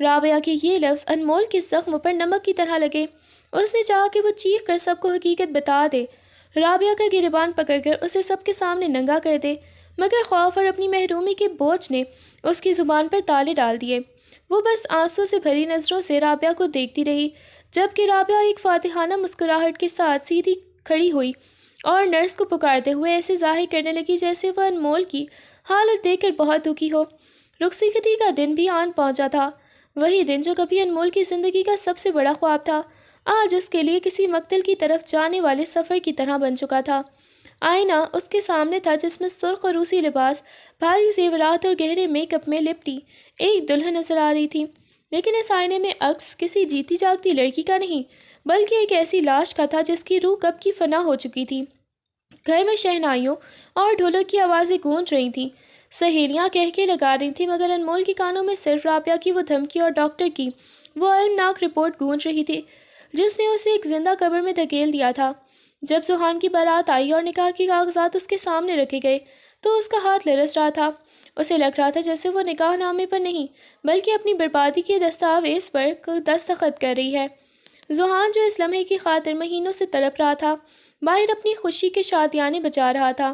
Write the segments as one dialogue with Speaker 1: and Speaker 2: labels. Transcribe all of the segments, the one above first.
Speaker 1: رابعہ کے یہ لفظ انمول کے زخم پر نمک کی طرح لگے۔ اس نے چاہا کہ وہ چیخ کر سب کو حقیقت بتا دے، رابعہ کا گریبان پکڑ کر اسے سب کے سامنے ننگا کر دے، مگر خوف اور اپنی محرومی کے بوجھ نے اس کی زبان پر تالے ڈال دیے۔ وہ بس آنسو سے بھری نظروں سے رابعہ کو دیکھتی رہی، جبکہ رابعہ ایک فاتحانہ مسکراہٹ کے ساتھ سیدھی کھڑی ہوئی اور نرس کو پکارتے ہوئے ایسے ظاہر کرنے لگی جیسے وہ انمول کی حالت دیکھ کر بہت دکھی ہو۔ رخصتی کا دن بھی آن پہنچا تھا، وہی دن جو کبھی انمول کی زندگی کا سب سے بڑا خواب تھا، آج اس کے لیے کسی مقتل کی طرف جانے والے سفر کی طرح بن چکا تھا۔ آئینہ اس کے سامنے تھا جس میں سرخ اور روسی لباس، بھاری زیورات اور گہرے میک اپ میں لپٹی ایک دلہن نظر آ رہی تھی، لیکن اس آئینے میں عکس کسی جیتی جاگتی لڑکی کا نہیں بلکہ ایک ایسی لاش کا تھا جس کی روح کب کی فنا ہو چکی تھی۔ گھر میں شہنائیوں اور ڈھولک کی آوازیں گونج رہی تھیں، سہیلیاں کہہ کے لگا رہی تھیں، مگر انمول کے کانوں میں صرف رابعہ کی وہ دھمکی اور ڈاکٹر کی وہ المناک رپورٹ گونج رہی تھی جس نے اسے ایک زندہ قبر میں دھکیل دیا تھا۔ جب سوہان کی بارات آئی اور نکاح کے کاغذات اس کے سامنے رکھے گئے تو اس کا ہاتھ لرز رہا تھا۔ اسے لگ رہا تھا جیسے وہ نکاح نامے پر نہیں بلکہ اپنی بربادی کے دستاویز پر دستخط کر رہی ہے۔ سوہان جو اس لمحے کی خاطر مہینوں سے تڑپ رہا تھا، باہر اپنی خوشی کے شادیانے بجا رہا تھا،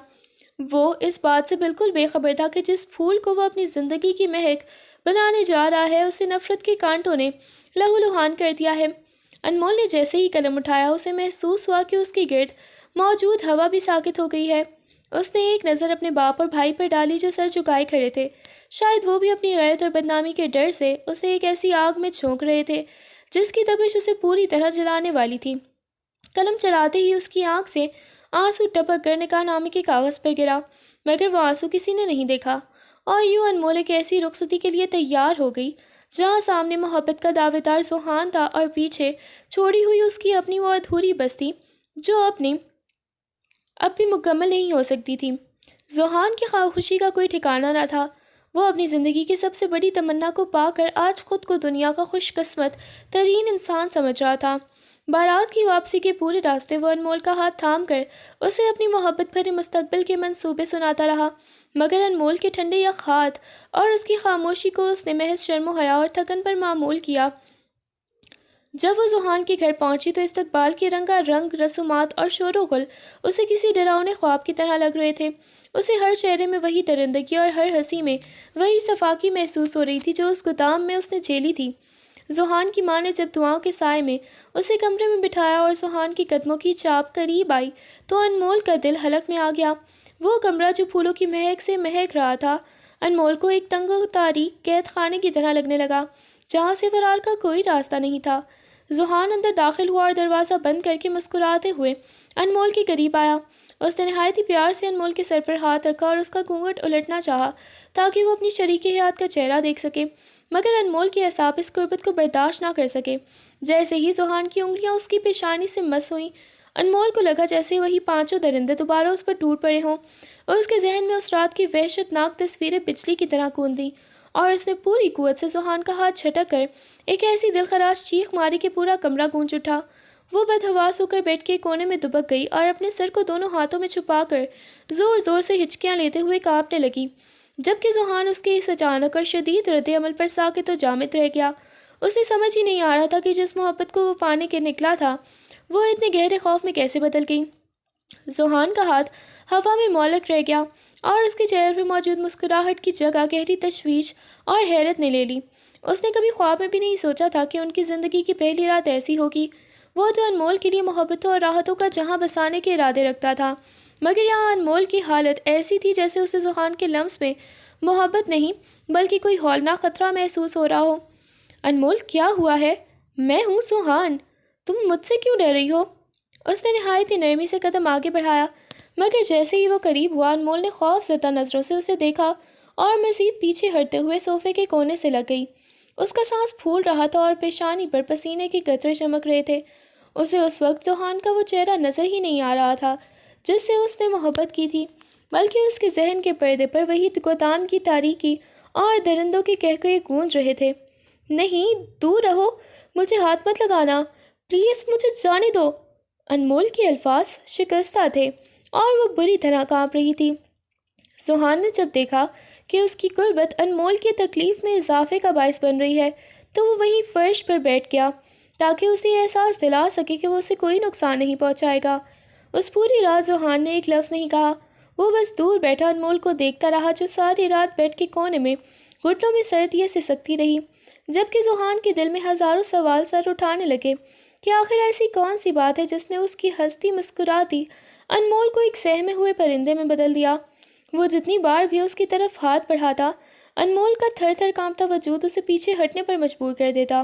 Speaker 1: وہ اس بات سے بالکل بے خبر تھا کہ جس پھول کو وہ اپنی زندگی کی مہک بنانے جا رہا ہے اسے نفرت کے کانٹوں نے لہو لہان کر دیا ہے۔ انمول نے جیسے ہی قلم اٹھایا اسے محسوس ہوا کہ اس کی گرد موجود ہوا بھی ساکت ہو گئی ہے۔ اس نے ایک نظر اپنے باپ اور بھائی پر ڈالی جو سر جھکائے کھڑے تھے، شاید وہ بھی اپنی غیرت اور بدنامی کے ڈر سے اسے ایک ایسی آگ میں جھونک رہے تھے جس کی تپش اسے پوری طرح جلانے والی تھی۔ قلم چلاتے ہی اس کی آنکھ سے آنسو ٹپک کر نکاح نامے کے کاغذ پر گرا، مگر وہ آنسو کسی نے نہیں دیکھا، اور یوں انمول ایک ایسی رخصتی کے لیے تیار ہو گئی جہاں سامنے محبت کا دعوے دار سوہان تھا اور پیچھے چھوڑی ہوئی اس کی اپنی وہ ادھوری بستی جو اب بھی مکمل نہیں ہو سکتی تھی۔ سوہان کی خوشی کا کوئی ٹھکانہ نہ تھا، وہ اپنی زندگی کی سب سے بڑی تمنا کو پا کر آج خود کو دنیا کا خوش قسمت ترین انسان سمجھ رہا تھا۔ بارات کی واپسی کے پورے راستے وہ انمول کا ہاتھ تھام کر اسے اپنی محبت بھرے مستقبل کے منصوبے سناتا رہا، مگر انمول کے ٹھنڈے یخات اور اس کی خاموشی کو اس نے محض شرم و حیا اور تھکن پر معمول کیا۔ جب وہ سوہان کے گھر پہنچی تو استقبال کے رنگا رنگ رسومات اور شور و غل اسے کسی ڈراؤنے خواب کی طرح لگ رہے تھے۔ اسے ہر چہرے میں وہی درندگی اور ہر ہنسی میں وہی صفاقی محسوس ہو رہی تھی جو اس گودام میں اس نے جھیلی تھی۔ سوہان کی ماں نے جب دعاؤں کے سائے میں اسے کمرے میں بٹھایا اور سوہان کی قدموں کی چاپ قریب آئی تو انمول کا دل حلق میں آ گیا۔ وہ کمرہ جو پھولوں کی مہک سے مہک رہا تھا انمول کو ایک تنگ و تاریک قید خانے کی طرح لگنے لگا جہاں سے فرار کا کوئی راستہ نہیں تھا۔ سوہان اندر داخل ہوا اور دروازہ بند کر کے مسکراتے ہوئے انمول کے قریب آیا۔ اس نے نہایت ہی پیار سے انمول کے سر پر ہاتھ رکھا اور اس کا گھونگھٹ الٹنا چاہا تاکہ وہ اپنی شریک حیات کا چہرہ دیکھ سکے، مگر انمول کے اعصاب اس قربت کو برداشت نہ کر سکے۔ جیسے ہی سوہان کی انگلیاں اس کی پیشانی سے مس ہوئیں، انمول کو لگا جیسے وہی پانچوں درندے دوبارہ اس پر ٹوٹ پڑے ہوں، اور اس کے ذہن میں اس رات کی وحشت ناک تصویریں بجلی کی طرح گونج دیں، اور اس نے پوری قوت سے سوہان کا ہاتھ جھٹک کر ایک ایسی دلخراش چیخ ماری کہ پورا کمرہ گونج اٹھا۔ وہ بدحواس ہو کر بیڈ کے کونے میں دبک گئی اور اپنے سر کو دونوں ہاتھوں میں چھپا کر زور زور سے ہچکیاں لیتے ہوئے کانپنے لگی، جبکہ سوہان اس کے اس اچانک اور شدید رد عمل پر ساکت و جامد رہ گیا۔ اسے سمجھ ہی نہیں آ رہا تھا کہ جس محبت کو وہ پانے کے نکلا تھا وہ اتنے گہرے خوف میں کیسے بدل گئی۔ سوہان کا ہاتھ ہوا میں معلق رہ گیا اور اس کے چہرے پر موجود مسکراہٹ کی جگہ گہری تشویش اور حیرت نے لے لی۔ اس نے کبھی خواب میں بھی نہیں سوچا تھا کہ ان کی زندگی کی پہلی رات ایسی ہوگی، وہ جو انمول کے لیے محبتوں اور راحتوں کا جہاں بسانے کے ارادے رکھتا تھا، مگر یہاں انمول کی حالت ایسی تھی جیسے اسے سوہان کے لمس میں محبت نہیں بلکہ کوئی ہولناک خطرہ محسوس ہو رہا ہو۔ انمول کیا ہوا ہے؟ میں ہوں سوہان، تم مجھ سے کیوں ڈر رہی ہو؟ اس نے نہایت ہی نرمی سے قدم آگے بڑھایا، مگر جیسے ہی وہ قریب ہوا انمول نے خوف زدہ نظروں سے اسے دیکھا اور مزید پیچھے ہٹتے ہوئے صوفے کے کونے سے لگ گئی۔ اس کا سانس پھول رہا تھا اور پیشانی پر پسینے کے قطرے چمک رہے تھے۔ اسے اس وقت سوہان کا وہ چہرہ نظر ہی نہیں آ رہا تھا جس سے اس نے محبت کی تھی، بلکہ اس کے ذہن کے پردے پر وہی گودام کی تاریکی اور درندوں کے قہقہے گونج رہے تھے۔ نہیں، دور رہو، مجھے ہاتھ مت لگانا، پلیز مجھے جانے دو۔ انمول کے الفاظ شکستہ تھے اور وہ بری طرح کانپ رہی تھی۔ سوہان نے جب دیکھا کہ اس کی قربت انمول کی تکلیف میں اضافے کا باعث بن رہی ہے تو وہ وہیں فرش پر بیٹھ گیا تاکہ اسے احساس دلا سکے کہ وہ اسے کوئی نقصان نہیں پہنچائے گا۔ اس پوری رات ذوحان نے ایک لفظ نہیں کہا، وہ بس دور بیٹھا انمول کو دیکھتا رہا جو ساری رات بیڈ کے کونے میں گھٹنوں میں سردیے سے سکتی رہی، جبکہ ذوحان کے دل میں ہزاروں سوال سر اٹھانے لگے کہ آخر ایسی کون سی بات ہے جس نے اس کی ہستی مسکراتی انمول کو ایک سہمے ہوئے پرندے میں بدل دیا۔ وہ جتنی بار بھی اس کی طرف ہاتھ بڑھاتا، انمول کا تھر تھر کانپتا وجود اسے پیچھے ہٹنے پر مجبور کر دیتا،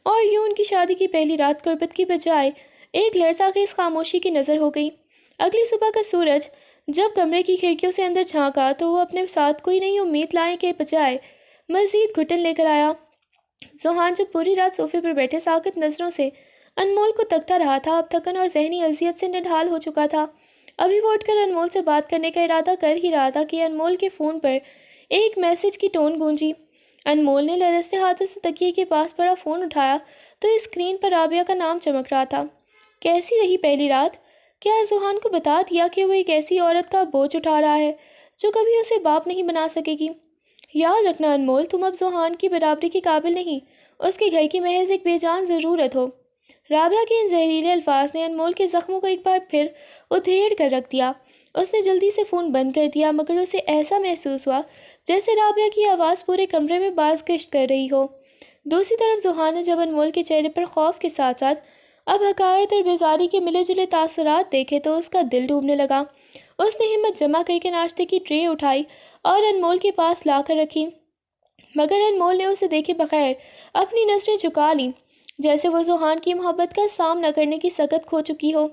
Speaker 1: اور یوں ان کی شادی کی پہلی رات قربت کی بجائے ایک لرزہ خیز خاموشی کی نظر ہو گئی۔ اگلی صبح کا سورج جب کمرے کی کھڑکیوں سے اندر جھانکا تو وہ اپنے ساتھ کوئی نئی امید لانے کے بجائے مزید گھٹن لے کر آیا۔ ذوحان جو پوری رات صوفے پر بیٹھے ساکت نظروں سے انمول کو تکتا رہا تھا، اب تھکن اور ذہنی اذیت سے نڈھال ہو چکا تھا۔ ابھی وہ اٹھ کر انمول سے بات کرنے کا ارادہ کر ہی رہا تھا کہ انمول کے فون پر ایک میسج کی ٹون گونجی۔ انمول نے لرزتے ہاتھوں سے تکیے کے پاس پڑا فون اٹھایا تو اسکرین پر رابعہ کا نام چمک رہا تھا۔ کیسی رہی پہلی رات؟ کیا ذوحان کو بتا دیا کہ وہ ایک ایسی عورت کا بوجھ اٹھا رہا ہے جو کبھی اسے باپ نہیں بنا سکے گی؟ یاد رکھنا انمول، تم اب ذوحان کی برابری کے قابل نہیں، اس کے گھر کی محض ایک بے جان ضرورت ہو۔ رابعہ کے ان زہریلے الفاظ نے انمول کے زخموں کو ایک بار پھر ادھیڑ کر رکھ دیا۔ اس نے جلدی سے فون بند کر دیا، مگر اسے ایسا محسوس ہوا جیسے رابعہ کی آواز پورے کمرے میں باز گشت کر رہی ہو۔ دوسری طرف ذوحان نے جب انمول کے چہرے پر خوف کے ساتھ ساتھ اب حقارت اور بیزاری کے ملے جلے تاثرات دیکھے تو اس کا دل ڈوبنے لگا۔ اس نے ہمت جمع کر کے ناشتے کی ٹرے اٹھائی اور انمول کے پاس لا کر رکھی، مگر انمول نے اسے دیکھے بغیر اپنی نظریں جھکا لیں جیسے وہ ذوحان کی محبت کا سامنا کرنے کی سکت کھو چکی ہو۔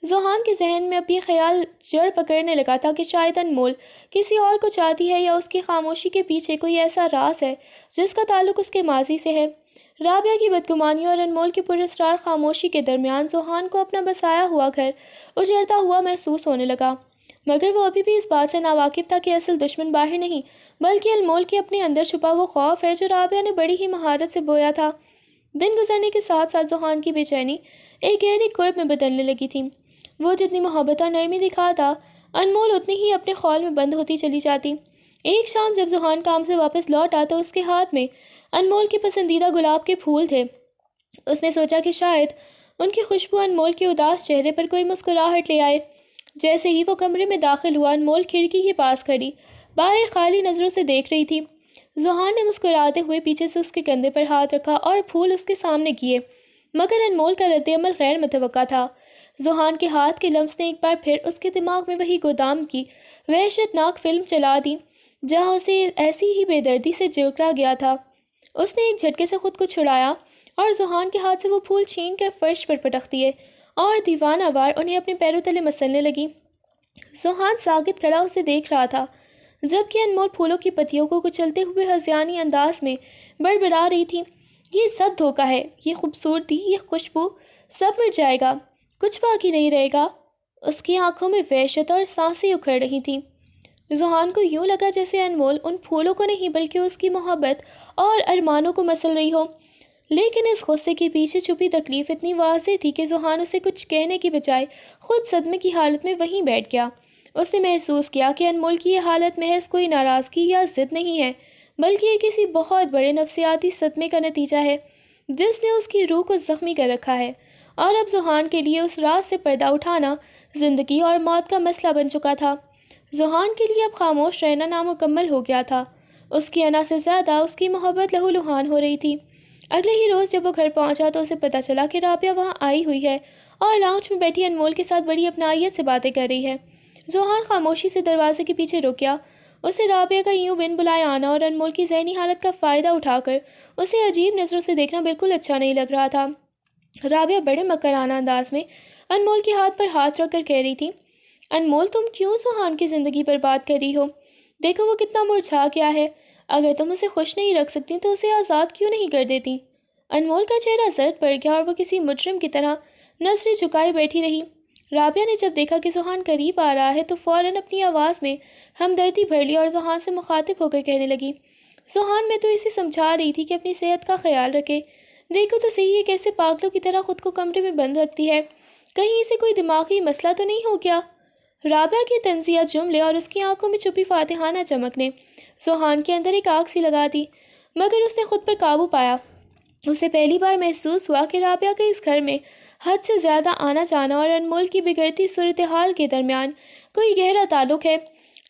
Speaker 1: ذوحان کے ذہن میں اب یہ خیال جڑ پکڑنے لگا تھا کہ شاید انمول کسی اور کو چاہتی ہے یا اس کی خاموشی کے پیچھے کوئی ایسا راز ہے جس کا تعلق اس کے ماضی سے ہے۔ رابعہ کی بدگمانی اور انمول کی پراسرار خاموشی کے درمیان ذوحان کو اپنا بسایا ہوا گھر اجڑتا ہوا محسوس ہونے لگا، مگر وہ ابھی بھی اس بات سے ناواقف تھا کہ اصل دشمن باہر نہیں بلکہ انمول کے اپنے اندر چھپا وہ خوف ہے جو رابعہ نے بڑی ہی مہارت سے بویا تھا۔ دن گزرنے کے ساتھ ساتھ ذوحان کی بے چینی ایک گہری کرب میں بدلنے لگی تھی۔ وہ جتنی محبت اور نرمی دکھاتا، انمول اتنی ہی اپنے خول میں بند ہوتی چلی جاتی۔ ایک شام جب ذوحان کام سے واپس لوٹا تو اس کے ہاتھ میں انمول کے پسندیدہ گلاب کے پھول تھے۔ اس نے سوچا کہ شاید ان کی خوشبو انمول کے اداس چہرے پر کوئی مسکراہٹ لے آئے۔ جیسے ہی وہ کمرے میں داخل ہوا، انمول کھڑکی کے پاس کھڑی باہر خالی نظروں سے دیکھ رہی تھی۔ ذوحان نے مسکراتے ہوئے پیچھے سے اس کے کندھے پر ہاتھ رکھا اور پھول اس کے سامنے کیے، مگر انمول کا رد عمل غیر متوقع تھا۔ ذوحان کے ہاتھ کے لمس نے ایک بار پھر اس کے دماغ میں وہی گودام کی وحشت ناک فلم چلا دی جہاں اسے ایسی ہی بے دردی سے جکڑا گیا تھا۔ اس نے ایک جھٹکے سے خود کو چھڑایا اور ذوحان کے ہاتھ سے وہ پھول چھین کر فرش پر پٹخ دیے اور دیوانہ وار انہیں اپنے پیروں تلے مسلنے لگی۔ ذوحان ساکت کھڑا اسے دیکھ رہا تھا جبکہ انمول پھولوں کی پتیوں کو کچلتے ہوئے ہذیانی انداز میں بڑبڑا رہی تھی، یہ سب دھوکہ ہے، یہ خوبصورتی، یہ خوشبو، سب مٹ جائے گا، کچھ باقی نہیں رہے گا۔ اس کی آنکھوں میں وحشت اور سانسیں اکھڑ رہی تھیں۔ ذوحان کو یوں لگا جیسے انمول ان پھولوں کو نہیں بلکہ اس کی محبت اور ارمانوں کو مسل رہی ہو، لیکن اس غصے کے پیچھے چھپی تکلیف اتنی واضح تھی کہ ذوحان اسے کچھ کہنے کی بجائے خود صدمے کی حالت میں وہیں بیٹھ گیا۔ اس نے محسوس کیا کہ انمول کی یہ حالت محض کوئی ناراضگی یا ضد نہیں ہے بلکہ یہ کسی بہت بڑے نفسیاتی صدمے کا نتیجہ ہے جس نے اس کی روح کو زخمی کر رکھا ہے، اور اب ذوحان کے لیے اس راز سے پردہ اٹھانا زندگی اور موت کا مسئلہ بن چکا تھا۔ ذوحان کے لیے اب خاموش رہنا نامکمل ہو گیا تھا، اس کی انا سے زیادہ اس کی محبت لہو لہان ہو رہی تھی۔ اگلے ہی روز جب وہ گھر پہنچا تو اسے پتہ چلا کہ رابعہ وہاں آئی ہوئی ہے اور لاؤنج میں بیٹھی انمول کے ساتھ بڑی اپنائیت سے باتیں کر رہی ہے۔ ذوحان خاموشی سے دروازے کے پیچھے رک گیا۔ اسے رابعہ کا یوں بن بلائے آنا اور انمول کی ذہنی حالت کا فائدہ اٹھا کر اسے عجیب نظروں سے دیکھنا بالکل اچھا نہیں لگ رہا تھا۔ رابعہ بڑے مکرانہ انداز میں انمول کے ہاتھ پر ہاتھ رکھ کر کہہ رہی تھی، انمول تم کیوں ذوحان کی زندگی پر بات کر رہی ہو؟ دیکھو وہ کتنا مرجھا گیا ہے، اگر تم اسے خوش نہیں رکھ سکتی تو اسے آزاد کیوں نہیں کر دیتی؟ انمول کا چہرہ زرد پڑ گیا اور وہ کسی مجرم کی طرح نظریں جھکائے بیٹھی رہی۔ رابعہ نے جب دیکھا کہ ذوحان قریب آ رہا ہے تو فوراً اپنی آواز میں ہمدردی بھر لی اور ذوحان سے مخاطب ہو کر کہنے لگی، ذوحان میں تو اسے سمجھا رہی تھی کہ اپنی صحت کا خیال رکھے، دیکھو تو صحیح ہے کیسے پاگلوں کی طرح خود کو کمرے میں بند رکھتی ہے، کہیں اسے کوئی دماغی مسئلہ تو نہیں ہو گیا؟ رابعہ کی طنزیہ جملے اور اس کی آنکھوں میں چھپی فاتحانہ چمک نے ذوحان کے اندر ایک آگ سی لگا دی، مگر اس نے خود پر قابو پایا اسے پہلی بار محسوس ہوا کہ رابعہ کا اس گھر میں حد سے زیادہ آنا جانا اور انمول کی بگڑتی صورتحال کے درمیان کوئی گہرا تعلق ہے۔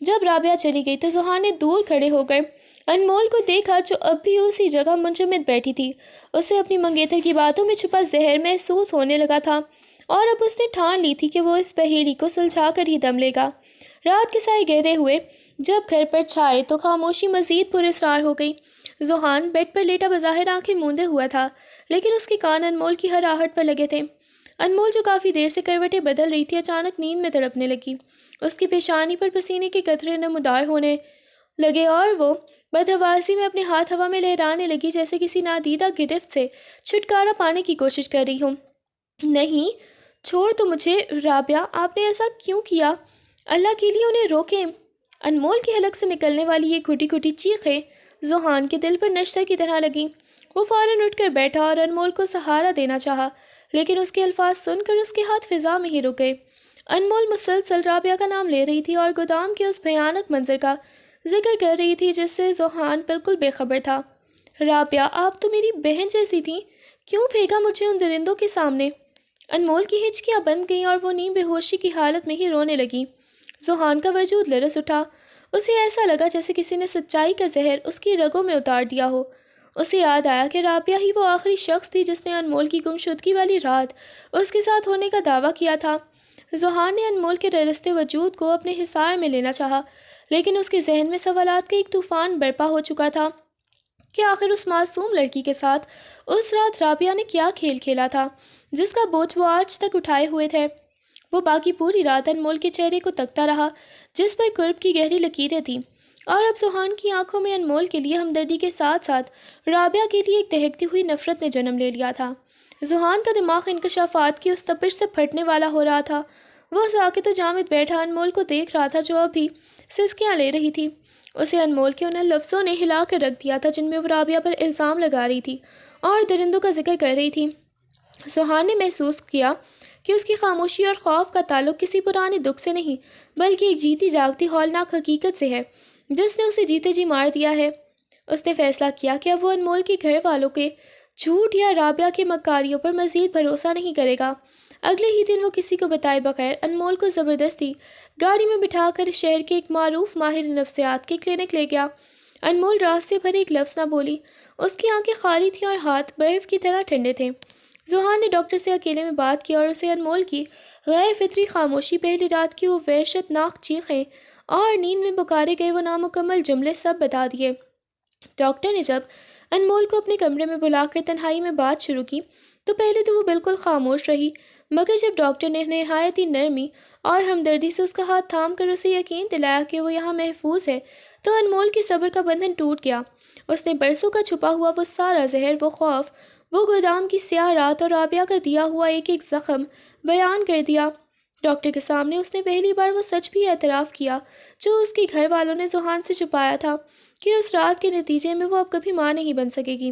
Speaker 1: جب رابعہ چلی گئی تو ذوحان نے دور کھڑے ہو کر انمول کو دیکھا، جو اب بھی اسی جگہ منجمد بیٹھی تھی۔ اسے اپنی منگیتر کی باتوں میں چھپا زہر محسوس ہونے لگا تھا، اور اب اس نے ٹھان لی تھی کہ وہ اس پہیلی کو سلجھا کر ہی دم لے گا۔ رات کے سائے گہرے ہوئے جب گھر پر چھائے تو خاموشی مزید پراسرار ہو گئی۔ ذوحان بیڈ پر لیٹا بظاہر آنکھیں موندے ہوا تھا، لیکن اس کے کان انمول کی ہر آہٹ پر لگے تھے۔ انمول جو کافی دیر سے کروٹیں بدل رہی تھی، اچانک نیند میں تڑپنے لگی۔ اس کی پیشانی پر پسینے کے قطرے نمودار ہونے لگے اور وہ بدحواسی میں اپنے ہاتھ ہوا میں لہرانے لگی، جیسے کسی نادیدہ گرفت سے چھٹکارا پانے کی کوشش کر رہی ہوں۔ نہیں، چھوڑ تو مجھے رابعہ، آپ نے ایسا کیوں کیا؟ اللہ کے لیے انہیں روکیں۔ انمول کی حلق سے نکلنے والی یہ گھٹی گھٹی چیخیں ذوحان کے دل پر نشتر کی طرح لگیں۔ وہ فوراً اٹھ کر بیٹھا اور انمول کو سہارا دینا چاہا، لیکن اس کے الفاظ سن کر اس کے ہاتھ فضا میں ہی رک گئے۔ انمول مسلسل رابعہ کا نام لے رہی تھی اور گودام کے اس بھیانک منظر کا ذکر کر رہی تھی جس سے ذوحان بالکل بے خبر تھا۔ رابعہ، آپ تو میری بہن جیسی تھیں، کیوں پھینکا مجھے ان درندوں کے سامنے؟ انمول کی ہچکیاں بند گئیں اور وہ نیم بے ہوشی کی حالت میں ہی رونے لگی۔ ذوحان کا وجود لرز اٹھا۔ اسے ایسا لگا جیسے کسی نے سچائی کا زہر اس کی رگوں میں اتار دیا ہو۔ اسے یاد آیا کہ رابعہ ہی وہ آخری شخص تھی جس نے انمول کی گمشدگی والی رات اس کے ساتھ ہونے کا دعویٰ کیا تھا۔ ذوحان نے انمول کے رلستے وجود کو اپنے حصار میں لینا چاہا، لیکن اس کے ذہن میں سوالات کا ایک طوفان برپا ہو چکا تھا کہ آخر اس معصوم لڑکی کے ساتھ اس رات رابعہ نے کیا کھیل کھیلا تھا جس کا بوجھ وہ آج تک اٹھائے ہوئے تھے۔ وہ باقی پوری رات انمول کے چہرے کو تکتا رہا جس پر قرب کی گہری لکیریں تھیں، اور اب ذوحان کی آنکھوں میں انمول کے لیے ہمدردی کے ساتھ ساتھ رابعہ کے لیے ایک دہکتی ہوئی نفرت نے جنم لے لیا تھا۔ ذوحان کا دماغ انکشافات کی اس تپش سے پھٹنے والا ہو رہا تھا۔ وہ ساکت و جامد بیٹھا انمول کو دیکھ رہا تھا جو ابھی سسکیاں لے رہی تھی۔ اسے انمول کے ان لفظوں نے ہلا کر رکھ دیا تھا جن میں وہ رابعہ پر الزام لگا رہی تھی اور درندوں کا ذکر کر رہی تھی۔ ذوحان نے محسوس کیا کہ اس کی خاموشی اور خوف کا تعلق کسی پرانے دکھ سے نہیں، بلکہ ایک جیتی جاگتی ہولناک حقیقت سے ہے جس نے اسے جیتے جی مار دیا ہے۔ اس نے فیصلہ کیا کہ اب وہ انمول کے گھر والوں کے جھوٹ یا رابعہ کے مکاریوں پر مزید بھروسہ نہیں کرے گا۔ اگلے ہی دن وہ کسی کو بتائے بغیر انمول کو زبردستی گاڑی میں بٹھا کر شہر کے ایک معروف ماہر نفسیات کے کلینک لے گیا۔ انمول راستے بھر ایک لفظ نہ بولی۔ اس کی آنکھیں خالی تھیں اور ہاتھ برف کی طرح ٹھنڈے تھے۔ ذوحان نے ڈاکٹر سے اکیلے میں بات کی اور اسے انمول کی غیر فطری خاموشی، پہلی رات کی وہ وحشت ناک چیخیں اور نیند میں پکارے گئے وہ نامکمل جملے سب بتا دیے۔ ڈاکٹر نے جب انمول کو اپنے کمرے میں بلا کر تنہائی میں بات شروع کی تو پہلے تو وہ بالکل خاموش رہی، مگر جب ڈاکٹر نے نہایتی نرمی اور ہمدردی سے اس کا ہاتھ تھام کر اسے یقین دلایا کہ وہ یہاں محفوظ ہے تو انمول کے صبر کا بندھن ٹوٹ گیا۔ اس نے برسوں کا چھپا ہوا وہ سارا زہر، وہ خوف، وہ گودام کی سیاہ رات اور رابعہ کا دیا ہوا ایک ایک زخم بیان کر دیا۔ ڈاکٹر کے سامنے اس نے پہلی بار وہ سچ بھی اعتراف کیا جو اس کے گھر والوں نے ذوحان سے چھپایا تھا، کہ اس رات کے نتیجے میں وہ اب کبھی ماں نہیں بن سکے گی۔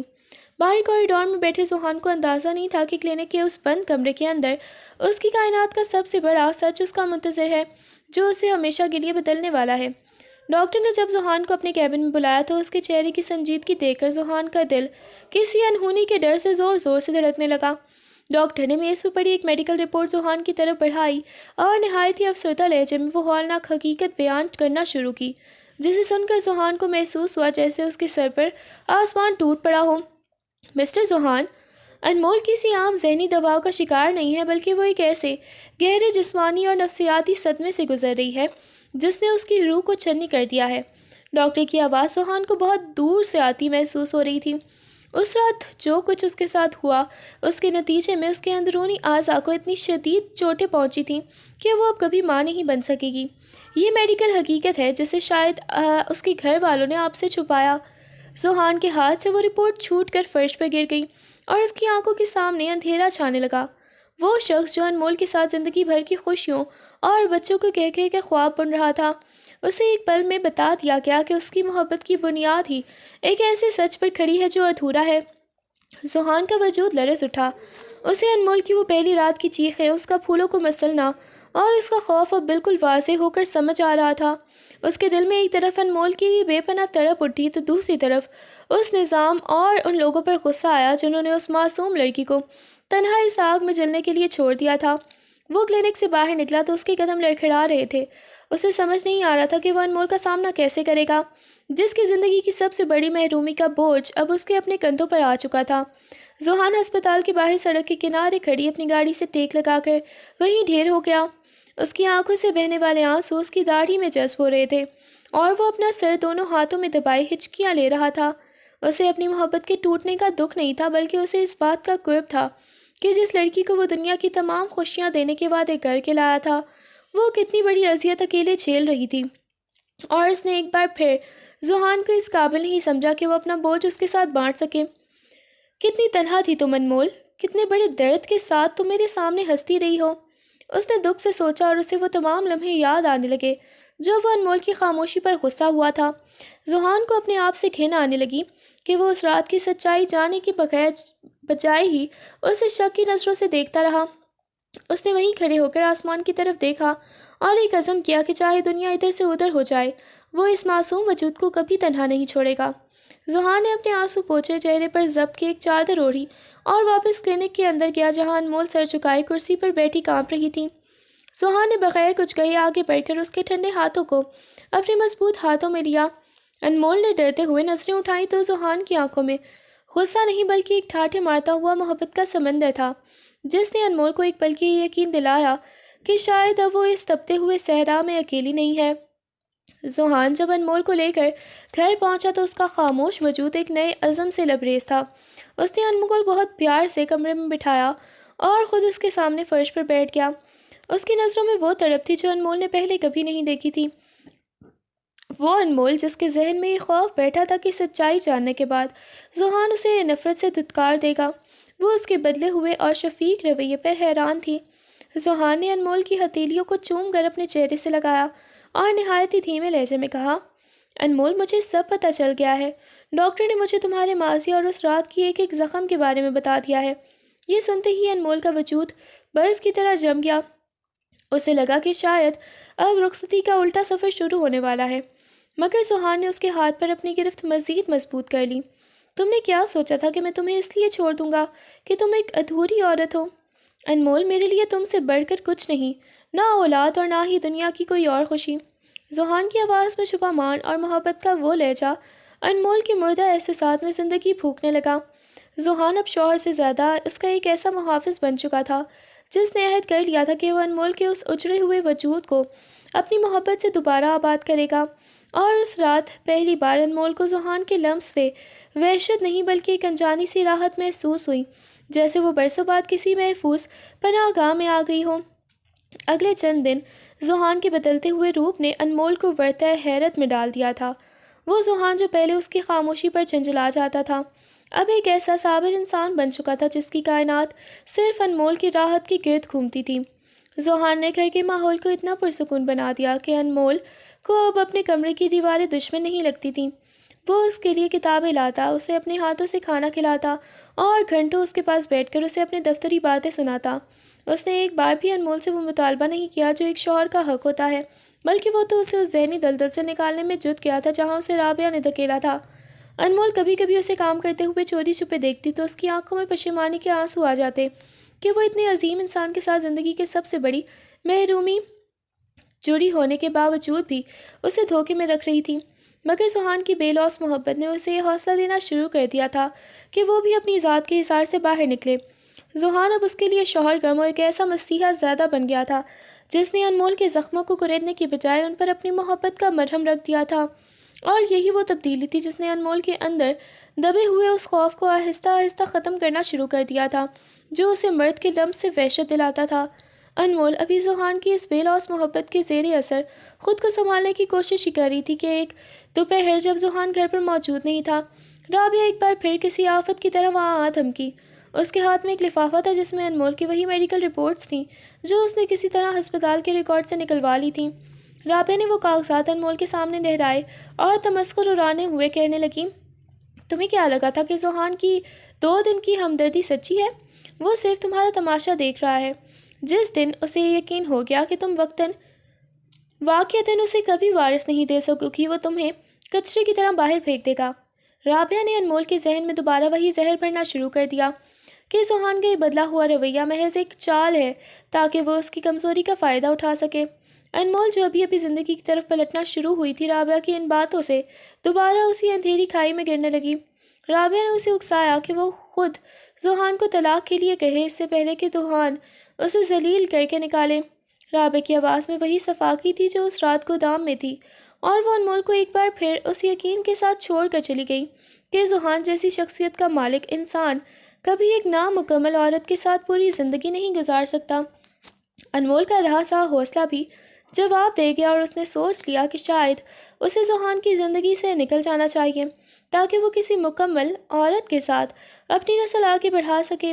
Speaker 1: باہر کوریڈور میں بیٹھے ذوحان کو اندازہ نہیں تھا کہ کلینک کے اس بند کمرے کے اندر اس کی کائنات کا سب سے بڑا سچ اس کا منتظر ہے، جو اسے ہمیشہ کے لیے بدلنے والا ہے۔ ڈاکٹر نے جب ذوحان کو اپنے کیبن میں بلایا تو اس کے چہرے کی سنجیدگی دیکھ کر ذوحان کا دل کسی انہونی کے ڈر سے زور زور سے دھڑکنے لگا۔ ڈاکٹر نے میز پہ پڑی ایک میڈیکل رپورٹ ذوحان کی طرف بڑھائی اور نہایت ہی افسردہ لہجے میں وہ ہولناک حقیقت بیان کرنا شروع کی، جسے سن کر ذوحان کو محسوس ہوا جیسے اس کے سر پر آسمان ٹوٹ پڑا ہو۔ مسٹر ذوحان، انمول کسی عام ذہنی دباؤ کا شکار نہیں ہے، بلکہ وہ ایک ایسے گہرے جسمانی اور نفسیاتی صدمے سے گزر رہی ہے جس نے اس کی روح کو چھنی کر دیا ہے۔ ڈاکٹر کی آواز ذوحان کو بہت دور سے آتی محسوس ہو رہی تھی۔ اس رات جو کچھ اس کے ساتھ ہوا اس کے نتیجے میں اس کے اندرونی اعضاء کو اتنی شدید چوٹیں پہنچی تھیں کہ وہ اب کبھی ماں نہیں بن سکے گی۔ یہ میڈیکل حقیقت ہے جسے شاید اس کے گھر والوں نے آپ سے چھپایا۔ ذوحان کے ہاتھ سے وہ رپورٹ چھوٹ کر فرش پر گر گئی اور اس کی آنکھوں کے سامنے اندھیرا چھانے لگا۔ وہ شخص جو انمول کے ساتھ زندگی بھر کی خوشیوں اور بچوں کو کہہ کے خواب بن رہا تھا، اسے ایک پل میں بتا دیا گیا کہ اس کی محبت کی بنیاد ہی ایک ایسے سچ پر کھڑی ہے جو ادھورا ہے۔ ذوحان کا وجود لرز اٹھا۔ اسے انمول کی وہ پہلی رات کی چیخیں، اس کا پھولوں کو مسلنا، اور اس کا خوف اب بالکل واضح ہو کر سمجھ آ رہا تھا۔ اس کے دل میں ایک طرف انمول کے لیے بے پناہ تڑپ اٹھی تو دوسری طرف اس نظام اور ان لوگوں پر غصہ آیا جنہوں نے اس معصوم لڑکی کو تنہا اس آگ میں جلنے کے لیے چھوڑ دیا تھا۔ وہ کلینک سے باہر نکلا تو اس کے قدم لڑکھڑا رہے تھے۔ اسے سمجھ نہیں آ رہا تھا کہ وہ انمول کا سامنا کیسے کرے گا، جس کی زندگی کی سب سے بڑی محرومی کا بوجھ اب اس کے اپنے کندھوں پر آ چکا تھا۔ ذوحان ہسپتال کے باہر سڑک کے کنارے کھڑی اپنی گاڑی سے ٹیک لگا کر وہیں ڈھیر ہو گیا۔ اس کی آنکھوں سے بہنے والے آنسو اس کی داڑھی میں جذب ہو رہے تھے اور وہ اپنا سر دونوں ہاتھوں میں دبائے ہچکیاں لے رہا تھا۔ اسے اپنی محبت کے ٹوٹنے کا دکھ نہیں تھا، بلکہ اسے اس بات کا کرب تھا کہ جس لڑکی کو وہ دنیا کی تمام خوشیاں دینے کے وعدے کر کے لایا تھا، وہ کتنی بڑی اذیت اکیلے جھیل رہی تھی۔ اور اس نے ایک بار پھر ذوحان کو اس قابل نہیں سمجھا کہ وہ اپنا بوجھ اس کے ساتھ بانٹ سکے۔ کتنی تنہا تھی تم انمول، کتنے بڑے درد کے ساتھ تم میرے سامنے ہنستی رہی ہو۔ اس نے دکھ سے سوچا اور اسے وہ تمام لمحے یاد آنے لگے جب وہ انمول کی خاموشی پر غصہ ہوا تھا۔ ذوحان کو اپنے آپ سے گھن آنے لگی کہ وہ اس رات کی سچائی جانے کے بجائے ہی اسے شک کی نظروں سے دیکھتا رہا۔ اس نے وہیں کھڑے ہو کر آسمان کی طرف دیکھا اور ایک عزم کیا کہ چاہے دنیا ادھر سے ادھر ہو جائے، وہ اس معصوم وجود کو کبھی تنہا نہیں چھوڑے گا۔ ذوحان نے اپنے آنسو پوچھے، چہرے پر ضبط کی ایک چادر اوڑھی اور واپس کلینک کے اندر گیا جہاں انمول سر جھکائے کرسی پر بیٹھی کانپ رہی تھی۔ ذوحان نے بغیر کچھ کہے آگے بڑھ کر اس کے ٹھنڈے ہاتھوں کو اپنے مضبوط ہاتھوں میں لیا۔ انمول نے ڈرتے ہوئے نظریں اٹھائیں تو ذوحان کی آنکھوں میں غصہ نہیں بلکہ ایک ٹھاٹھے مارتا ہوا محبت کا سمندر تھا، جس نے انمول کو ایک پل کے یہ یقین دلایا کہ شاید اب وہ اس تپتے ہوئے صحرا میں اکیلی نہیں ہے۔ ذوحان جب انمول کو لے کر گھر پہنچا تو اس کا خاموش وجود ایک نئے عزم سے لبریز تھا۔ اس نے انمول بہت پیار سے کمرے میں بٹھایا اور خود اس کے سامنے فرش پر بیٹھ گیا۔ اس کی نظروں میں وہ تڑپ تھی جو انمول نے پہلے کبھی نہیں دیکھی تھی، وہ انمول جس کے ذہن میں یہ خوف بیٹھا تھا کہ سچائی جاننے کے بعد ذوحان اسے نفرت سے دھتکار دے گا۔ وہ اس کے بدلے ہوئے اور شفیق رویے پر حیران تھی۔ ذوحان نے انمول کی ہتھیلیوں کو چوم کر اپنے چہرے سے لگایا اور نہایت ہی دھیمے لہجے میں کہا، انمول مجھے سب پتہ چل گیا ہے۔ ڈاکٹر نے مجھے تمہارے ماضی اور اس رات کی ایک ایک زخم کے بارے میں بتا دیا ہے۔ یہ سنتے ہی انمول کا وجود برف کی طرح جم گیا۔ اسے لگا کہ شاید اب رخصتی کا الٹا سفر شروع ہونے والا ہے، مگر ذوحان نے اس کے ہاتھ پر اپنی گرفت مزید مضبوط کر لی۔ تم نے کیا سوچا تھا کہ میں تمہیں اس لیے چھوڑ دوں گا کہ تم ایک ادھوری عورت ہو؟ انمول میرے لیے تم سے بڑھ کر کچھ نہیں، نہ اولاد اور نہ ہی دنیا کی کوئی اور خوشی۔ ذوحان کی آواز میں چھپا مان اور محبت کا وہ لہجہ انمول کے مردہ احساسات میں زندگی پھونکنے لگا۔ ذوحان اب شوہر سے زیادہ اس کا ایک ایسا محافظ بن چکا تھا جس نے عہد کر لیا تھا کہ وہ انمول کے اس اجڑے ہوئے وجود کو اپنی محبت سے دوبارہ آباد کرے گا۔ اور اس رات پہلی بار انمول کو ذوحان کے لمس سے وحشت نہیں بلکہ ایک انجانی سی راحت محسوس ہوئی، جیسے وہ برسوں بعد کسی محفوظ پناہ گاہ میں آ گئی ہو۔ اگلے چند دن ذوحان کے بدلتے ہوئے روپ نے انمول کو ورطۂ حیرت میں ڈال دیا تھا۔ وہ ذوحان جو پہلے اس کی خاموشی پر جھنجھلا جاتا تھا، اب ایک ایسا صابر انسان بن چکا تھا جس کی کائنات صرف انمول کی راحت کے گرد گھومتی تھی۔ ذوحان نے گھر کے ماحول کو اتنا پرسکون بنا دیا کہ انمول کو اب اپنے کمرے کی دیواریں دشمن نہیں لگتی تھیں۔ وہ اس کے لیے کتابیں لاتا، اسے اپنے ہاتھوں سے کھانا کھلاتا اور گھنٹوں اس کے پاس بیٹھ کر اسے اپنے دفتری باتیں سناتا۔ اس نے ایک بار بھی انمول سے وہ مطالبہ نہیں کیا جو ایک شوہر کا حق ہوتا ہے، بلکہ وہ تو اسے اس ذہنی دلدل سے نکالنے میں جت گیا تھا جہاں اسے رابعہ نے دھکیلا تھا۔ انمول کبھی کبھی اسے کام کرتے ہوئے چوری چھپے دیکھتی تو اس کی آنکھوں میں پشیمانی کے آنسو آ جاتے کہ وہ اتنے عظیم انسان کے ساتھ زندگی کے سب سے بڑی محرومی جڑی ہونے کے باوجود بھی اسے دھوکے میں رکھ رہی تھی۔ مگر ذوحان کی بے لوث محبت نے اسے یہ حوصلہ دینا شروع کر دیا تھا کہ وہ بھی اپنی ذات کے حصار سے باہر نکلے۔ ذوحان اب اس کے لیے شوہر گم اور ایک ایسا مسیحا زیادہ بن گیا تھا جس نے انمول کے زخموں کو کریدنے کی بجائے ان پر اپنی محبت کا مرہم رکھ دیا تھا۔ اور یہی وہ تبدیلی تھی جس نے انمول کے اندر دبے ہوئے اس خوف کو آہستہ آہستہ ختم کرنا شروع کر دیا تھا جو اسے مرد کے لمس سے وحشت دلاتا تھا۔ انمول ابھی ذوحان کی اس بے لوث محبت کے زیر اثر خود کو سنبھالنے کی کوشش ہی کر رہی تھی کہ ایک دوپہر جب ذوحان گھر پر موجود نہیں تھا، رابعہ ایک بار پھر کسی آفت کی طرح وہاں آ دھمکی۔ اس کے ہاتھ میں ایک لفافہ تھا جس میں انمول کی وہی میڈیکل رپورٹس تھیں جو اس نے کسی طرح ہسپتال کے ریکارڈ سے نکلوا لی تھیں۔ رابعہ نے وہ کاغذات انمول کے سامنے لہرائے اور تمسخر اڑانے ہوئے کہنے لگی، تمہیں کیا لگا تھا کہ ذوحان کی 2 دن کی ہمدردی سچی ہے؟ وہ صرف تمہارا تماشا دیکھ رہا ہے۔ جس دن اسے یقین ہو گیا کہ تم واقعتاً اسے کبھی وارث نہیں دے سکو گی، وہ تمہیں کچرے کی طرح باہر پھینک دے گا۔ رابعہ نے انمول کے ذہن میں دوبارہ وہی زہر بھرنا شروع کر دیا کہ ذوحان کا یہ بدلا ہوا رویہ محض ایک چال ہے تاکہ وہ اس کی کمزوری کا فائدہ اٹھا سکے۔ انمول جو ابھی ابھی زندگی کی طرف پلٹنا شروع ہوئی تھی، رابعہ کی ان باتوں سے دوبارہ اسی اندھیری کھائی میں گرنے لگی۔ رابعہ نے اسے اکسایا کہ وہ خود ذوحان کو طلاق کے لیے کہے اس سے پہلے کہ ذوحان اسے ذلیل کر کے نکالے۔ رابعہ کی آواز میں وہی صفاقی تھی جو اس رات گودام میں تھی، اور وہ انمول کو ایک بار پھر اس یقین کے ساتھ چھوڑ کر چلی گئی کہ ذوحان جیسی شخصیت کا مالک انسان کبھی ایک نامکمل عورت کے ساتھ پوری زندگی نہیں گزار سکتا۔ انمول کا رہا سا حوصلہ بھی جواب دے گیا اور اس نے سوچ لیا کہ شاید اسے ذوحان کی زندگی سے نکل جانا چاہیے تاکہ وہ کسی مکمل عورت کے ساتھ اپنی نسل آگے بڑھا سکے۔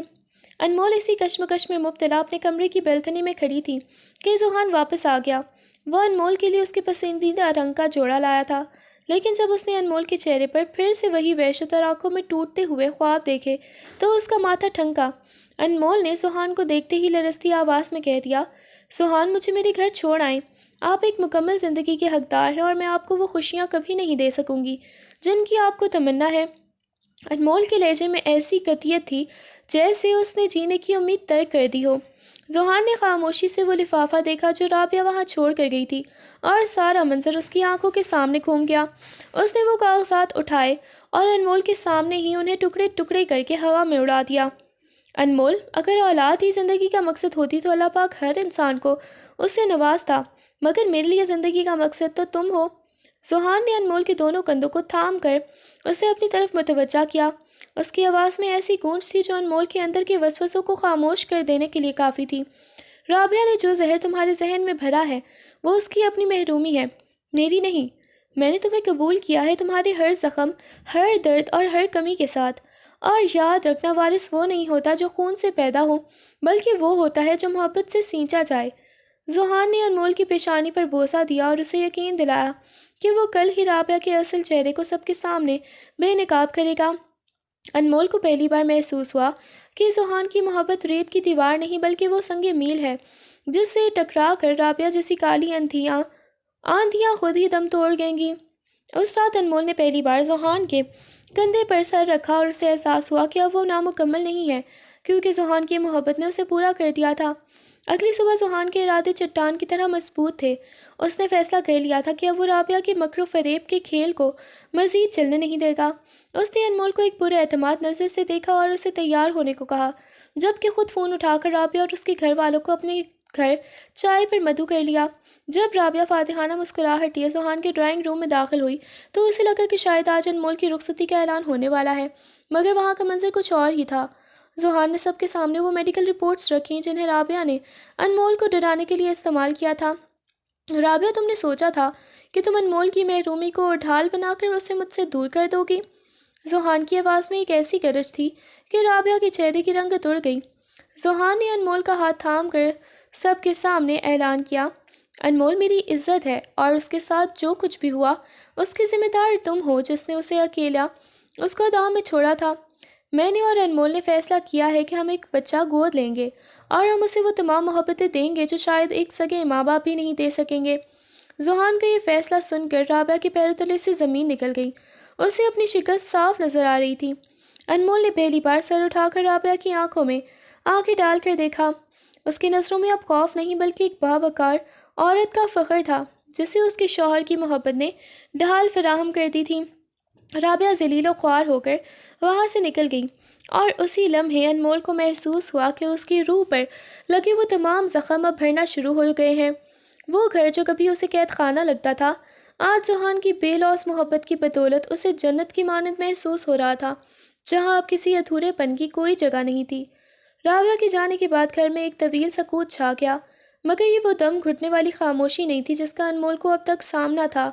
Speaker 1: انمول اسی کشمکش میں مبتلا اپنے کمرے کی بالکنی میں کھڑی تھی کہ ذوحان واپس آ گیا۔ وہ انمول کے لیے اس کے پسندیدہ رنگ کا جوڑا لایا تھا، لیکن جب اس نے انمول کے چہرے پر پھر سے وہی وحشت اور آنکھوں میں ٹوٹتے ہوئے خواب دیکھے تو اس کا ماتھا ٹھنکا۔ انمول نے ذوحان کو دیکھتے ہی لرزتی آواز میں کہہ دیا، ذوحان مجھے میرے گھر چھوڑ آئیں، آپ ایک مکمل زندگی کے حقدار ہیں اور میں آپ کو وہ خوشیاں کبھی نہیں دے سکوں گی جن کی آپ کو تمنا ہے۔ انمول کے لہجے میں ایسی قطعیت تھی جیسے اس نے جینے کی امید ترک کر دی ہو۔ ذوحان نے خاموشی سے وہ لفافہ دیکھا جو رابعہ وہاں چھوڑ کر گئی تھی، اور سارا منظر اس کی آنکھوں کے سامنے گھوم گیا۔ اس نے وہ کاغذات اٹھائے اور انمول کے سامنے ہی انہیں ٹکڑے ٹکڑے کر کے ہوا میں اڑا دیا۔ انمول، اگر اولاد ہی زندگی کا مقصد ہوتی تو اللہ پاک ہر انسان کو اس سے نوازتا، مگر میرے لیے زندگی کا مقصد تو تم ہو۔ ذوحان نے انمول کے دونوں کندھوں کو تھام کر اسے اپنی طرف متوجہ کیا۔ اس کی آواز میں ایسی گونج تھی جو انمول کے اندر کے وسوسوں کو خاموش کر دینے کے لیے کافی تھی۔ رابعہ نے جو زہر تمہارے ذہن میں بھرا ہے وہ اس کی اپنی محرومی ہے، میری نہیں۔ میں نے تمہیں قبول کیا ہے تمہارے ہر زخم، ہر درد اور ہر کمی کے ساتھ۔ اور یاد رکھنا، وارث وہ نہیں ہوتا جو خون سے پیدا ہو، بلکہ وہ ہوتا ہے جو محبت سے سینچا جائے۔ ذوحان نے انمول کی پیشانی پر بوسہ دیا اور اسے یقین دلایا کہ وہ کل ہی رابعہ کے اصل چہرے کو سب کے سامنے بے نقاب کرے گا۔ انمول کو پہلی بار محسوس ہوا کہ ذوحان کی محبت ریت کی دیوار نہیں بلکہ وہ سنگ میل ہے جس سے ٹکرا کر رابعہ جیسی کالی آندھیاں خود ہی دم توڑ گیں گی۔ اس رات انمول نے پہلی بار ذوحان کے کندھے پر سر رکھا اور اسے احساس ہوا کہ اب وہ نامکمل نہیں ہے، کیونکہ ذوحان کی محبت نے اسے پورا کر دیا تھا۔ اگلی صبح ذوحان کے ارادے چٹان کی طرح مضبوط تھے۔ اس نے فیصلہ کر لیا تھا کہ اب وہ رابعہ کے مکر و فریب کے کھیل کو مزید چلنے نہیں دے گا۔ اس نے انمول کو ایک پر اعتماد نظر سے دیکھا اور اسے تیار ہونے کو کہا، جبکہ خود فون اٹھا کر رابعہ اور اس کے گھر والوں کو اپنے گھر چائے پر مدعو کر لیا۔ جب رابعہ فاتحانہ مسکراہٹ لیے ذوحان کے ڈرائنگ روم میں داخل ہوئی تو اسے لگا کہ شاید آج انمول کی رخصتی کا اعلان ہونے والا ہے، مگر وہاں کا منظر کچھ اور ہی تھا۔ ذوحان نے سب کے سامنے وہ میڈیکل رپورٹس رکھیں جنہیں رابعہ نے انمول کو ڈرانے کے لیے استعمال کیا تھا۔ رابعہ، تم نے سوچا تھا کہ تم انمول کی محرومی کو ڈھال بنا کر اسے مجھ سے دور کر دو گی؟ ذوحان کی آواز میں ایک ایسی گرج تھی کہ رابعہ کے چہرے کی رنگت اڑ گئی۔ ذوحان نے انمول کا ہاتھ تھام کر سب کے سامنے اعلان کیا، انمول میری عزت ہے اور اس کے ساتھ جو کچھ بھی ہوا اس کی ذمہ دار تم ہو جس نے اسے اکیلا اس کو دام میں چھوڑا تھا۔ میں نے اور انمول نے فیصلہ کیا ہے کہ ہم ایک بچہ گود لیں گے اور ہم اسے وہ تمام محبتیں دیں گے جو شاید ایک سگے ماں باپ بھی نہیں دے سکیں گے۔ ذوحان کا یہ فیصلہ سن کر رابعہ کے پیروں تلے سے زمین نکل گئی۔ اسے اپنی شکست صاف نظر آ رہی تھی۔ انمول نے پہلی بار سر اٹھا کر رابعہ کی آنکھوں میں آنکھیں ڈال کر دیکھا۔ اس کی نظروں میں اب خوف نہیں بلکہ ایک باوقار عورت کا فخر تھا جسے اس کے شوہر کی محبت نے ڈھال فراہم کر دی تھی۔ رابعہ ذلیل و خوار ہو کر وہاں سے نکل گئی، اور اسی لمحے انمول کو محسوس ہوا کہ اس کی روح پر لگے وہ تمام زخم اب بھرنا شروع ہو گئے ہیں۔ وہ گھر جو کبھی اسے قید خانہ لگتا تھا، آج ذوحان کی بے لوث محبت کی بدولت اسے جنت کی مانند محسوس ہو رہا تھا، جہاں اب کسی ادھورے پن کی کوئی جگہ نہیں تھی۔ رابعہ کے جانے کے بعد گھر میں ایک طویل سکوت چھا گیا، مگر یہ وہ دم گھٹنے والی خاموشی نہیں تھی جس کا انمول کو اب تک سامنا تھا،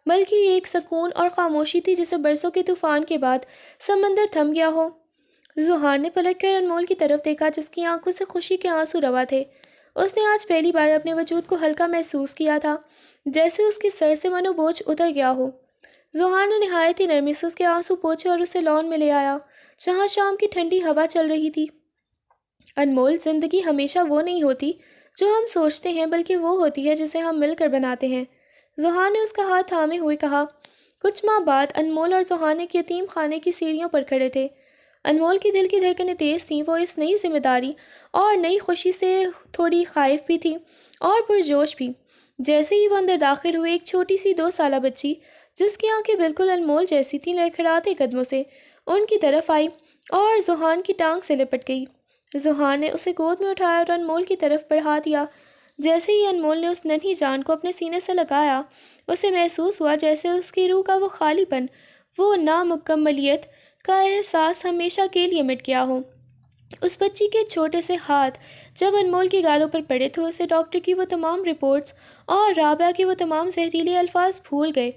Speaker 1: بلکہ یہ ایک سکون اور خاموشی تھی جسے برسوں کے طوفان کے بعد سمندر تھم گیا ہو۔ ذوحان نے پلٹ کر انمول کی طرف دیکھا جس کی آنکھوں سے خوشی کے آنسو روا تھے۔ اس نے آج پہلی بار اپنے وجود کو ہلکا محسوس کیا تھا، جیسے اس کے سر سے منو بوجھ اتر گیا ہو۔ ذوحان نے نہایت ہی نرمی سے اس کے آنسو پوچھے اور اسے لان میں لے آیا جہاں شام کی ٹھنڈی ہوا چل رہی تھی۔ انمول، زندگی ہمیشہ وہ نہیں ہوتی جو ہم سوچتے ہیں، بلکہ وہ ہوتی ہے جسے ہم مل کر بناتے ہیں۔ زحان نے اس کا ہاتھ تھامے ہوئے کہا۔ کچھ ماہ بعد انمول اور زحان ایک یتیم خانے کی سیڑھیوں پر کھڑے تھے۔ انمول کے دل کی دھڑکنیں تیز تھیں، وہ اس نئی ذمہ داری اور نئی خوشی سے تھوڑی خائف بھی تھی اور پرجوش بھی۔ جیسے ہی وہ اندر داخل ہوئے، ایک چھوٹی سی 2 سالہ بچی جس کی آنکھیں بالکل انمول جیسی تھیں، لڑکھڑاتے قدموں سے ان کی طرف آئی اور زحان کی ٹانگ سے لپٹ گئی۔ زحان نے اسے گود میں اٹھایا اور انمول کی طرف بڑھا دیا۔ جیسے ہی انمول نے اس ننھی جان کو اپنے سینے سے لگایا، اسے محسوس ہوا جیسے اس کی روح کا وہ خالی پن، وہ نامکملیت کا احساس ہمیشہ کے لیے مٹ گیا ہو۔ اس بچی کے چھوٹے سے ہاتھ جب انمول کی گالوں پر پڑے تو اسے ڈاکٹر کی وہ تمام رپورٹس اور رابعہ کے وہ تمام زہریلے الفاظ بھول گئے۔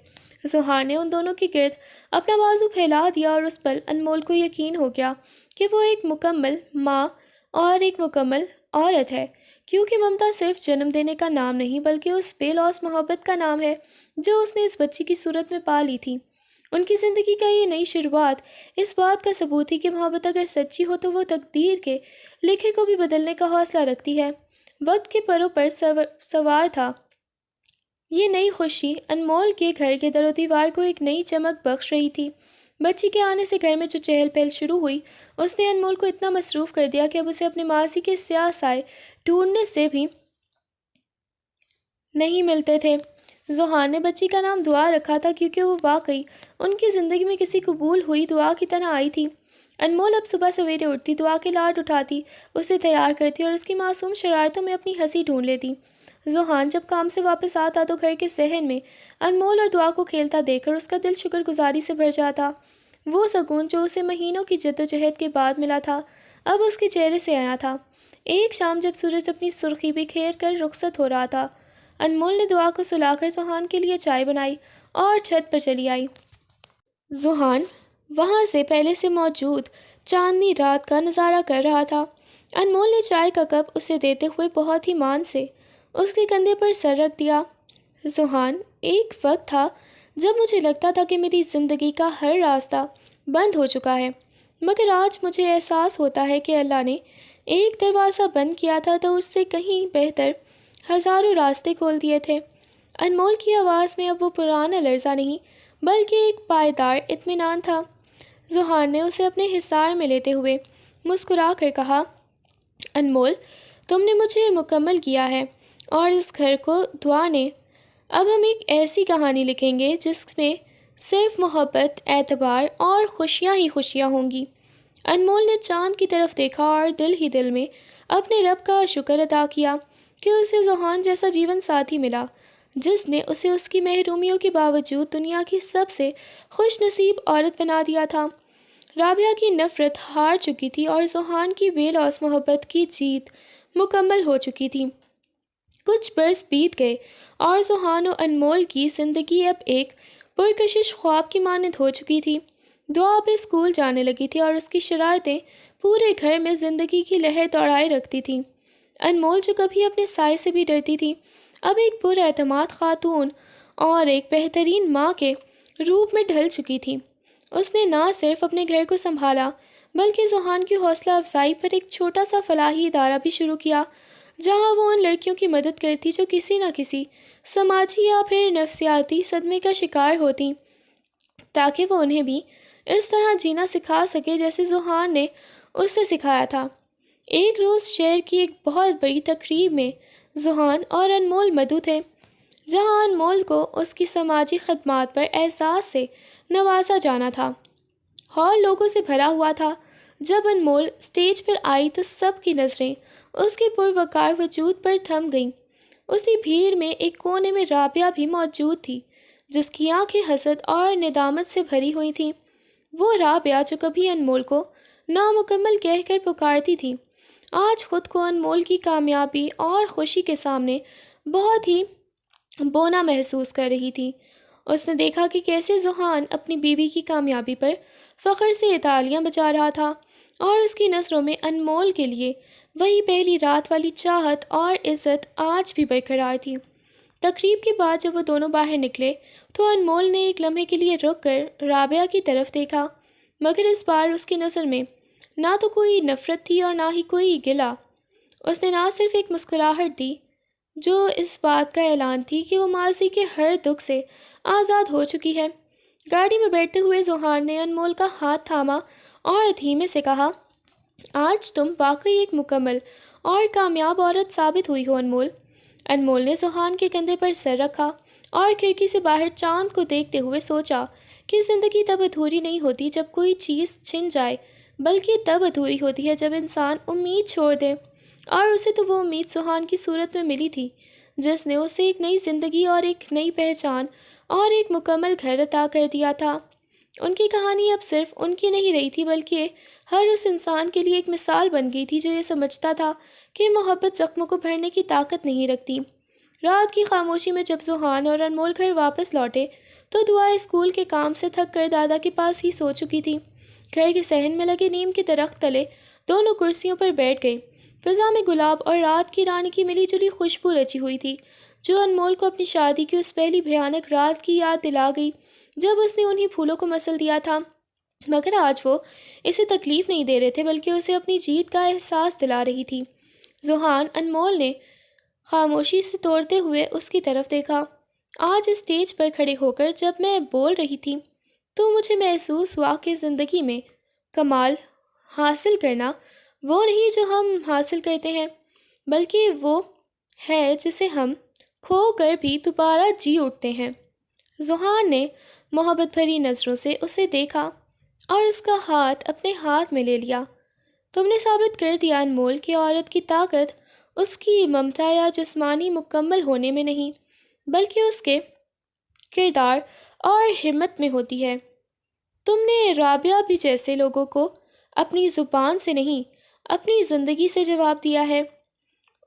Speaker 1: زحان نے ان دونوں کی گرد اپنا بازو پھیلا دیا اور اس پل انمول کو یقین ہو گیا کہ وہ ایک مکمل ماں اور ایک مکمل عورت ہے، کیونکہ ممتا صرف جنم دینے کا نام نہیں بلکہ اس بے لوث محبت کا نام ہے جو اس نے اس بچی کی صورت میں پا لی تھی۔ ان کی زندگی کا یہ نئی شروعات اس بات کا ثبوت تھی کہ محبت اگر سچی ہو تو وہ تقدیر کے لکھے کو بھی بدلنے کا حوصلہ رکھتی ہے۔ وقت کے پروں پر سوار تھا یہ نئی خوشی انمول کے گھر کے در و دیوار کو ایک نئی چمک بخش رہی تھی۔ بچی کے آنے سے گھر میں جو چہل پہل شروع ہوئی، اس نے انمول کو اتنا مصروف کر دیا کہ اب اسے اپنے ماضی کے سیاہ سائے ڈھونڈنے سے بھی نہیں ملتے تھے۔ زحان نے بچی کا نام دعا رکھا تھا کیونکہ وہ واقعی ان کی زندگی میں کسی قبول ہوئی دعا کی طرح آئی تھی۔ انمول اب صبح سویرے اٹھتی، دعا کے لاڈ اٹھاتی، اسے تیار کرتی اور اس کی معصوم شرارتوں میں اپنی ہنسی ڈھونڈ لیتی۔ زحان جب کام سے واپس آتا تو گھر کے صحن میں انمول اور دعا کو کھیلتا دیکھ کر اس کا دل شکر گزاری سے بھر جاتا۔ وہ سکون جو اسے مہینوں کی جدوجہد کے بعد ملا تھا اب اس کے چہرے سے آیا تھا۔ ایک شام جب سورج اپنی سرخی بکھیر کر رخصت ہو رہا تھا، انمول نے دعا کو سلا کر زحان کے لیے چائے بنائی اور چھت پر چلی آئی۔ زحان وہاں سے پہلے سے موجود چاندنی رات کا نظارہ کر رہا تھا۔ انمول نے چائے کا کپ اسے دیتے ہوئے بہت ہی مان سے اس کے کندھے پر سر رکھ دیا۔ زحان، ایک وقت تھا جب مجھے لگتا تھا کہ میری زندگی کا ہر راستہ بند ہو چکا ہے، مگر آج مجھے احساس ہوتا ہے کہ اللہ نے ایک دروازہ بند کیا تھا تو اس سے کہیں بہتر ہزاروں راستے کھول دیے تھے۔ انمول کی آواز میں اب وہ پرانا لرزہ نہیں بلکہ ایک پائیدار اطمینان تھا۔ زحان نے اسے اپنے حصار میں لیتے ہوئے مسکرا کر کہا، انمول، تم نے مجھے مکمل کیا ہے اور اس گھر کو دعا نے۔ اب ہم ایک ایسی کہانی لکھیں گے جس میں صرف محبت، اعتبار اور خوشیاں ہی خوشیاں ہوں گی۔ انمول نے چاند کی طرف دیکھا اور دل ہی دل میں اپنے رب کا شکر ادا کیا کہ اسے زحان جیسا جیون ساتھی ملا جس نے اسے اس کی محرومیوں کے باوجود دنیا کی سب سے خوش نصیب عورت بنا دیا تھا۔ رابعہ کی نفرت ہار چکی تھی اور زحان کی بے لوث محبت کی جیت مکمل ہو چکی تھی۔ کچھ برس بیت گئے اور زحان و انمول کی زندگی اب ایک پرکشش خواب کی مانند ہو چکی تھی۔ دعا اب اسکول جانے لگی تھی اور اس کی شرارتیں پورے گھر میں زندگی کی لہر دوڑائے رکھتی تھیں۔ انمول جو کبھی اپنے سائے سے بھی ڈرتی تھی، اب ایک پر اعتماد خاتون اور ایک بہترین ماں کے روپ میں ڈھل چکی تھی۔ اس نے نہ صرف اپنے گھر کو سنبھالا بلکہ زحان کی حوصلہ افزائی پر ایک چھوٹا سا فلاحی ادارہ بھی شروع کیا جہاں وہ ان لڑکیوں کی مدد کرتی جو کسی نہ کسی سماجی یا پھر نفسیاتی صدمے کا شکار ہوتی، تاکہ وہ انہیں بھی اس طرح جینا سکھا سکے جیسے زحان نے اسے سکھایا تھا۔ ایک روز شہر کی ایک بہت بڑی تقریب میں زحان اور انمول مدعو تھے، جہاں انمول کو اس کی سماجی خدمات پر اعزاز سے نوازا جانا تھا۔ ہال لوگوں سے بھرا ہوا تھا۔ جب انمول اسٹیج پر آئی تو سب کی نظریں اس کے پروقار وجود پر تھم گئیں۔ اسی بھیڑ میں ایک کونے میں رابعہ بھی موجود تھی جس کی آنکھیں حسد اور ندامت سے بھری ہوئی تھیں۔ وہ رابعہ جو کبھی انمول کو نامکمل کہہ کر پکارتی تھی، آج خود کو انمول کی کامیابی اور خوشی کے سامنے بہت ہی بونا محسوس کر رہی تھی۔ اس نے دیکھا کہ کیسے زحان اپنی بیوی کی کامیابی پر فخر سے تالیاں بجا رہا تھا اور اس کی نظروں میں انمول کے لیے وہی پہلی رات والی چاہت اور عزت آج بھی برقرار تھی۔ تقریب کے بعد جب وہ دونوں باہر نکلے تو انمول نے ایک لمحے کے لیے رک کر رابعہ کی طرف دیکھا، مگر اس بار اس کی نظر میں نہ تو کوئی نفرت تھی اور نہ ہی کوئی گلہ۔ اس نے نہ صرف ایک مسکراہٹ دی جو اس بات کا اعلان تھی کہ وہ ماضی کے ہر دکھ سے آزاد ہو چکی ہے۔ گاڑی میں بیٹھتے ہوئے ذوحان نے انمول کا ہاتھ تھاما اور دھیمے سے کہا، آج تم واقعی ایک مکمل اور کامیاب عورت ثابت ہوئی ہو انمول۔ انمول نے ذوحان کے کندھے پر سر رکھا اور کھڑکی سے باہر چاند کو دیکھتے ہوئے سوچا کہ زندگی تب ادھوری نہیں ہوتی جب کوئی چیز چھن جائے، بلکہ تب ادھوری ہوتی ہے جب انسان امید چھوڑ دے، اور اسے تو وہ امید ذوحان کی صورت میں ملی تھی جس نے اسے ایک نئی زندگی اور ایک نئی پہچان اور ایک مکمل گھر عطا کر دیا تھا۔ ان کی کہانی اب صرف ان کی نہیں رہی تھی، بلکہ ہر اس انسان کے لیے ایک مثال بن گئی تھی جو یہ سمجھتا تھا کہ محبت زخموں کو بھرنے کی طاقت نہیں رکھتی۔ رات کی خاموشی میں جب ذوحان اور انمول گھر واپس لوٹے تو دعا اسکول کے کام سے تھک کر دادا کے پاس ہی سو چکی تھی۔ گھر کے صحن میں لگے نیم کے درخت تلے دونوں کرسیوں پر بیٹھ گئی۔ فضا میں گلاب اور رات کی رانی کی ملی جلی خوشبو رچی ہوئی تھی جو انمول کو اپنی شادی کی اس پہلی بھیانک رات کی یاد دلا گئی جب اس نے انہی پھولوں کو مسل دیا تھا، مگر آج وہ اسے تکلیف نہیں دے رہے تھے بلکہ اسے اپنی جیت کا احساس دلا رہی تھی۔ ذوحان انمول نے خاموشی سے توڑتے ہوئے اس کی طرف دیکھا۔ آج اسٹیج پر کھڑے ہو کر جب میں بول رہی تھی تو مجھے محسوس ہوا کہ زندگی میں کمال حاصل کرنا وہ نہیں جو ہم حاصل کرتے ہیں، بلکہ وہ ہے جسے ہم کھو کر بھی دوبارہ جی اٹھتے ہیں۔ ذوحان نے محبت بھری نظروں سے اسے دیکھا اور اس کا ہاتھ اپنے ہاتھ میں لے لیا۔ تم نے ثابت کر دیا انمول کہ عورت کی طاقت اس کی ممتا یا جسمانی مکمل ہونے میں نہیں، بلکہ اس کے کردار اور ہمت میں ہوتی ہے۔ تم نے رابعہ بھی جیسے لوگوں کو اپنی زبان سے نہیں، اپنی زندگی سے جواب دیا ہے۔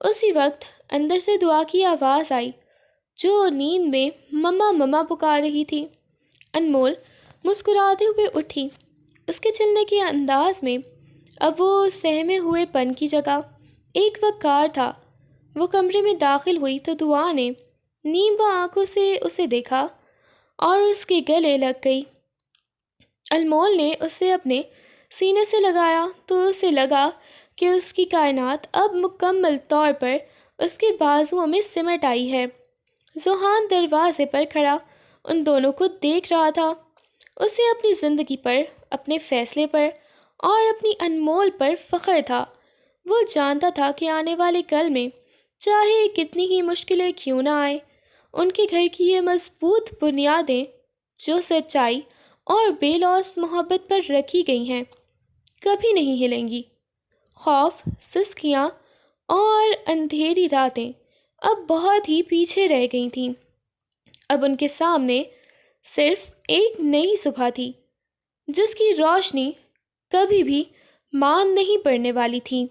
Speaker 1: اسی وقت اندر سے دعا کی آواز آئی جو نیند میں مما مما پکار رہی تھی۔ انمول مسکراتے ہوئے اٹھی۔ اس کے چلنے کے انداز میں اب وہ سہمے ہوئے پن کی جگہ ایک وقار تھا۔ وہ کمرے میں داخل ہوئی تو دعا نے نیم و آنکھوں سے اسے دیکھا اور اس کے گلے لگ گئی۔ انمول نے اسے اپنے سینے سے لگایا تو اسے لگا کہ اس کی کائنات اب مکمل طور پر اس کے بازوؤں میں سمٹ آئی ہے۔ ذوحان دروازے پر کھڑا ان دونوں کو دیکھ رہا تھا۔ اسے اپنی زندگی پر، اپنے فیصلے پر اور اپنی انمول پر فخر تھا۔ وہ جانتا تھا کہ آنے والے کل میں چاہے کتنی ہی مشکلیں کیوں نہ آئیں، ان کے گھر کی یہ مضبوط بنیادیں جو سچائی اور بے لوث محبت پر رکھی گئی ہیں کبھی نہیں ہلیں گی۔ خوف، سستیاں اور اندھیری راتیں اب بہت ہی پیچھے رہ گئی تھیں۔ اب ان کے سامنے صرف ایک نئی صبح تھی جس کی روشنی کبھی بھی ماند نہیں پڑنے والی تھی۔